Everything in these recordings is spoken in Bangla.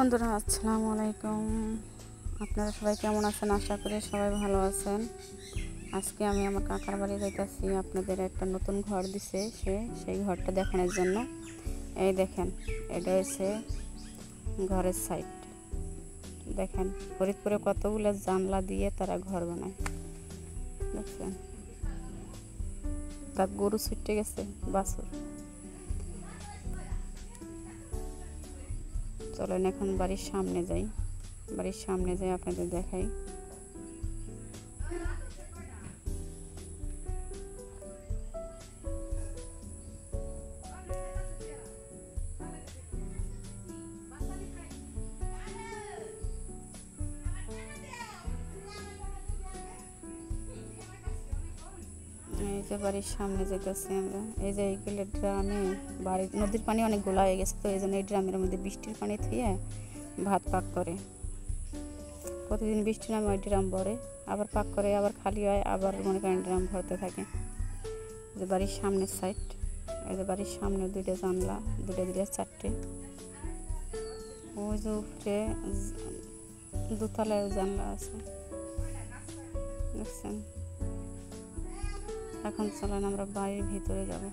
বন্ধুরা আসসালামু আলাইকুম। আপনারা সবাই কেমন আছেন? আশা করি সবাই ভালো আছেন। আজকে আমি আমার কাকার বাড়ি যাইতেছি। আপনাদের একটা নতুন ঘর দিছে সেই ঘরটা দেখানোর জন্য। এই দেখেন, এটা হচ্ছে ঘরের সাইড। দেখেন ফরিদপুরে কতগুলো জানলা দিয়ে তারা ঘর বানায়, দেখছেন? তার গরু ছুটে গেছে, বাছুর। চলেন এখন বাড়ির সামনে যাই। বাড়ির সামনে যাই আপনাদের দেখাই। এই যে বাড়ির সামনে যেতেছি আমরা। এই যে এইগুলো ড্রামে, বাড়ির নদীর পানি অনেক গোলা হয়ে গেছে, তো এই জন্য এই ড্রামের মধ্যে বৃষ্টির পানি থুয়ে ভাত পাক করে। প্রতিদিন বৃষ্টি নামে ওই ড্রাম ভরে, আবার পাক করে, আবার খালি হয়, আবার মনে করেন ড্রাম ভরতে থাকে। এই যে বাড়ির সামনের সাইড। এই যে বাড়ির সামনে দুইটা জানলা, দুইটা চারটে। ওই যে উপরে দোতলায় জানলা আছে, দেখছেন? এখন চলেন আমরা বাড়ির ভিতরে যাব।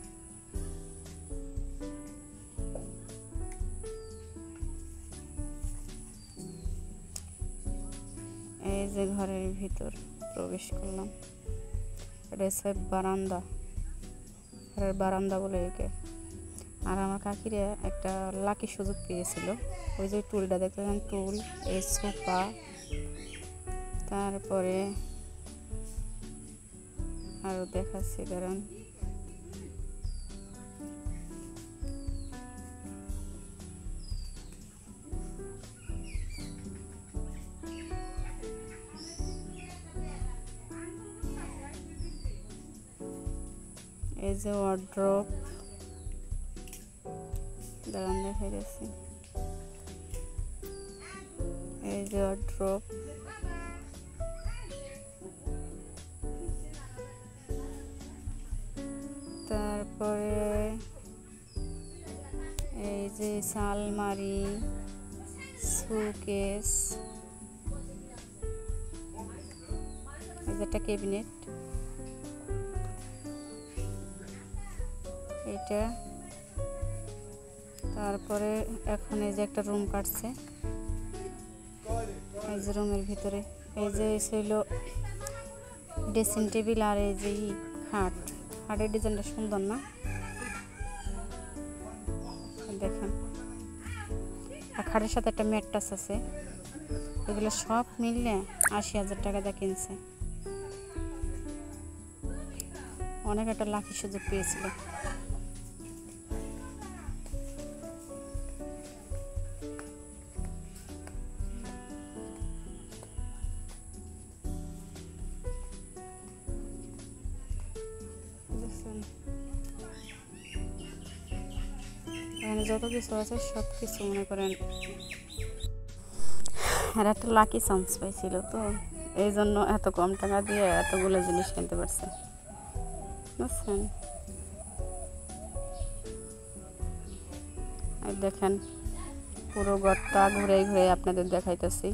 এই যে ঘরের ভিতর প্রবেশ করলাম। এটা হচ্ছে বারান্দা, ঘরের বারান্দা বলে একে। আর আমার কাকিরা একটা লাকি সুযোগ পেয়েছিল। ওই যে টুলটা দেখতেছেন, টুল, এই সোফা, তারপরে আরও দেখাচ্ছি কারণ এই যে ওয়ার্ড্রপ, দাঁড়ান দেখে গেছি। এই যে ওয়ার্ড্রপ, তারপরে এই যে আলমারি, শোকেস, এই যে একটা ক্যাবিনেট, এটা। তারপরে এখন এই যে একটা রুম কাটছে, এই যে রুমের ভিতরে এই যে ছিল ড্রেসিং টেবিল, আর এই যে খাট। খাটের ডিজাইনটা সুন্দর না? দেখেন, আর খাটের সাথে একটা ম্যাট্রেস আছে। এগুলো সব মিললে 80,000 টাকা দিয়ে কিনছে। অনেক একটা লাকি সুযোগ পেয়েছিল। এখানে যত কিছু আছে সব কিছু মনে করেন আর একটা লাকি চান্স পাইছিল, তো এই জন্য এত কম টাকা দিয়ে এতগুলো জিনিস কিনতে পারছে, বুঝছেন? আর দেখেন পুরো ঘরটা ঘুরে ঘুরে আপনাদের দেখাইতেছি।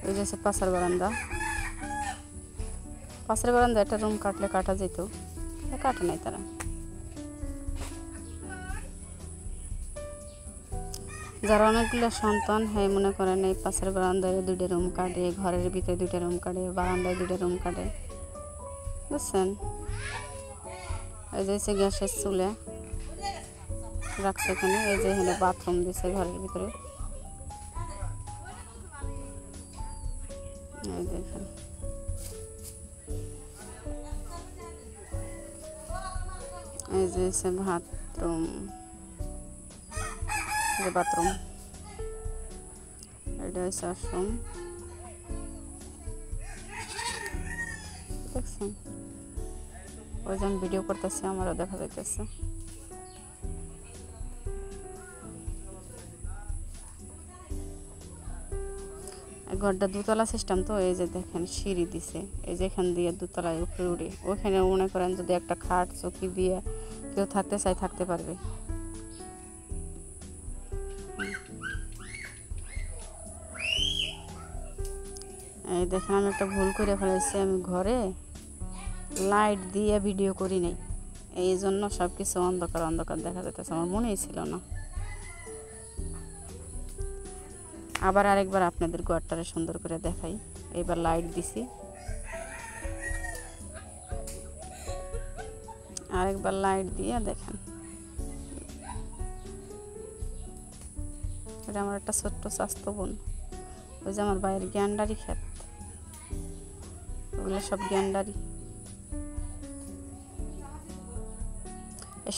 এই যে পাশের বারান্দা। পাশের বারান্দা একটা রুম কাটলে কাটা যেত, কাটে নাই তারা। যারা অনেকগুলো সন্তান, হ্যাঁ মনে করেন এই পাশের বারান্দায় 2টা রুম কাটে, ঘরের ভিতরে 2টা রুম কাটে, বারান্দায় 2টা রুম কাটে, বুঝছেন? এই যে গ্যাসের চুলে রাখছে এখানে। এই যে এখানে বাথরুম দিছে ঘরের ভিতরে। এই দেখেন, এই যে বাথরুম, বাথরুম, এটা হচ্ছে ওয়াশরুম, দেখছেন? ওই যখন ভিডিও করতেছে আমারও দেখা যাইতেছে। ঘরটা দুতলা সিস্টেম, তো এই যে দেখেন সিঁড়ি দিছে, এই যে এখান দিয়ে দুতলায় উপরে উঠে ওখানে মনে করেন যদি একটা খাট চৌকি দিয়ে কেউ থাকতে চায় থাকতে পারবে। এই দেখেন আমি একটা ভুল করে ফেলেছি, আমি ঘরে লাইট দিয়ে ভিডিও করি নাই, এই জন্য সব কিছু অন্ধকার অন্ধকার দেখা যেতেছে, আমার মনেই ছিল না। আবার আরেকবার আপনাদের ঘরটারে সুন্দর করে দেখাই। এবার লাইট দিছি, আরেকবার লাইট দিয়ে দেখেন। এটা আমার একটা ছোট্ট স্বাস্থ্য বোন, ওই যে আমার বাইরের গ্যান্ডারি ক্ষেত, ওগুলো সব গ্যান্ডারি।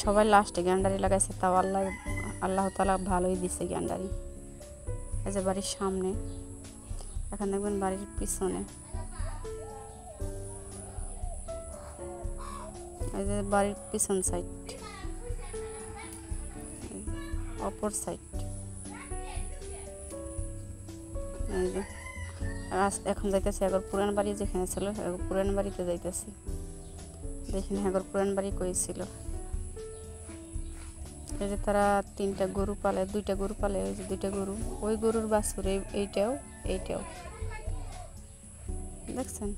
সবাই লাস্টে গ্যান্ডারি লাগাইছে, তাও আল্লাহ তাআলা ভালোই দিছে গ্যান্ডারি। এই যে বাড়ির সামনে, এখন দেখবেন বাড়ির পিছনে, এই যে বাড়ির পিছন সাইড, অপর সাইড। এই যে এখন যাইতেছি একবার পুরান বাড়ি যেখানে ছিল, পুরান বাড়িতে যাইতেছি। দেখেন একবার পুরান বাড়ি কইছিল। এই যে তারা 3টা গরু পালে, 2টা গরু পালে, ওই যে 2টা গরু, ওই গরুর বাছুর এইটাও দেখছেন।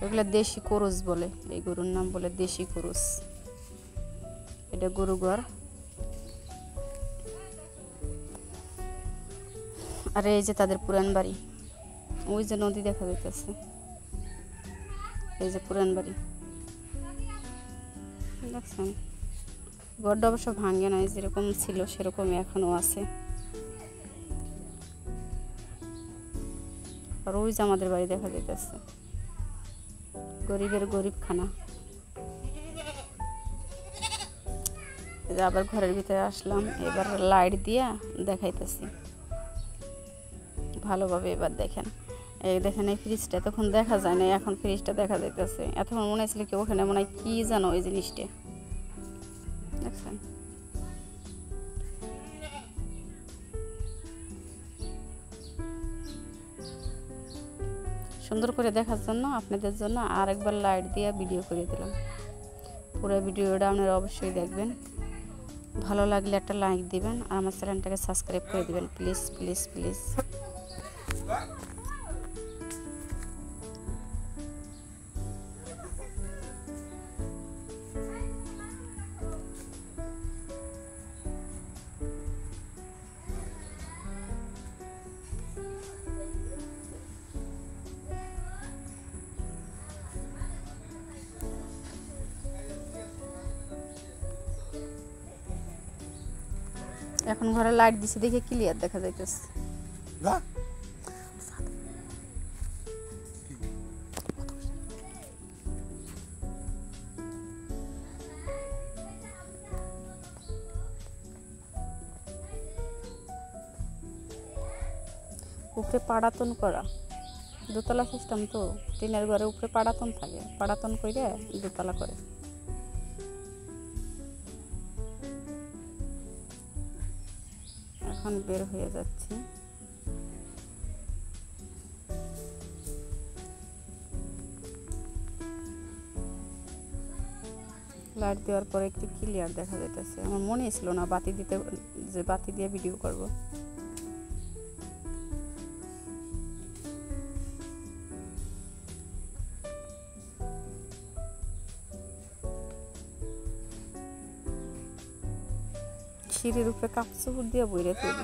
এগুলো দেশি করস বলে, এই গরুর নাম বলে দেশি করস। এটা গরু ঘর। আর এই যে তাদের পুরান বাড়ি, ওই যে নদী দেখা যাইতেছে, এই যে পুরান বাড়ি দেখছেন। ঘরটা অবশ্য ভাঙে নাই, যেরকম ছিল সেরকমই এখনো আছে। আর ওই যে আমাদের বাড়ি দেখা যাইতেছে, গরিবের গরিবখানা। আবার ঘরের ভিতরে আসলাম, এবার লাইট দিয়া দেখাইতেছি ভালোভাবে। এবার দেখেন, এই দেখেন এই ফ্রিজটা তখন দেখা যায় না, এখন ফ্রিজটা দেখা যাইতেছে। এতক্ষণ মনে হয়েছিল কি ওখানে মনে হয় কি জানো ওই জিনিসটা দেখছেন। সুন্দর করে দেখার জন্য আপনাদের জন্য আরেকবার লাইট দিয়ে ভিডিও করে দিলাম। পুরো ভিডিওটা আপনারা অবশ্যই দেখবেন। ভালো লাগলে একটা লাইক দিবেন, আর আমার চ্যানেলটাকে সাবস্ক্রাইব করে দিবেন প্লিজ প্লিজ প্লিজ। এখন ঘরে লাইট দিছি দেখে ক্লিয়ার দেখা যাইতেছে। উপরে পাড়াতন করা, দোতলা সিস্টেম তো, টিনের ঘরে উপরে পাড়াতন থাকে, পাড়াতন করে দোতলা করে। এখন বের হয়ে যাচ্ছি। লাইট দেওয়ার পরে একটু ক্লিয়ার দেখা যাইতেছে। আমার মনেই ছিল না বাতি দিতে, যে বাতি দিয়ে ভিডিও করব। সিঁড়ির উপরে কাপড় দিয়ে বইরে তৈরি।